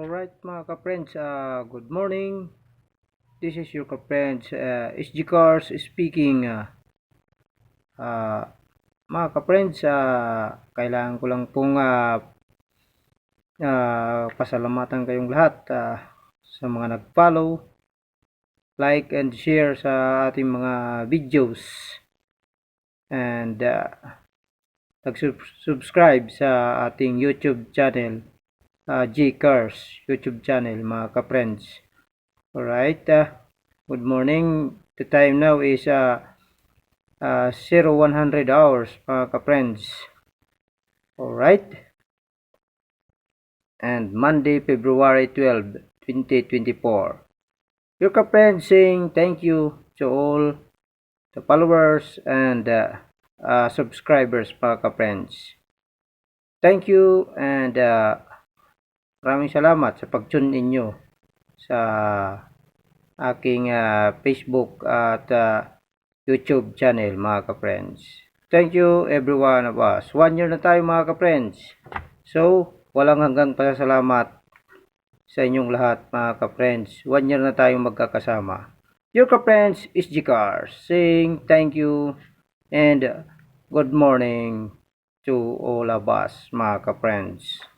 Alright mga ka-friends, good morning. This is your ka-friends, SG Cars speaking. Uh, Mga ka-friends, kailangan ko lang pong pasalamatan kayong lahat sa mga nag-follow, like and share sa ating mga videos. And nag-subscribe sa ating YouTube channel. G-Cars YouTube channel mga ka-friends. Alright, good morning. The time now is 0100 hours mga ka-friends. Alright, and Monday, February 12, 2024. Your ka-friends saying thank you to all the followers and subscribers mga ka-friends. Thank you and maraming salamat sa pag-tune in nyo sa aking Facebook at YouTube channel mga ka-friends. Thank you every one of us. 1 year na tayo mga ka-friends. So, walang hanggang pasasalamat sa inyong lahat mga ka-friends. 1 year na tayong magkakasama. Your ka-friends is G-Cars saying thank you and good morning to all of us mga ka-friends.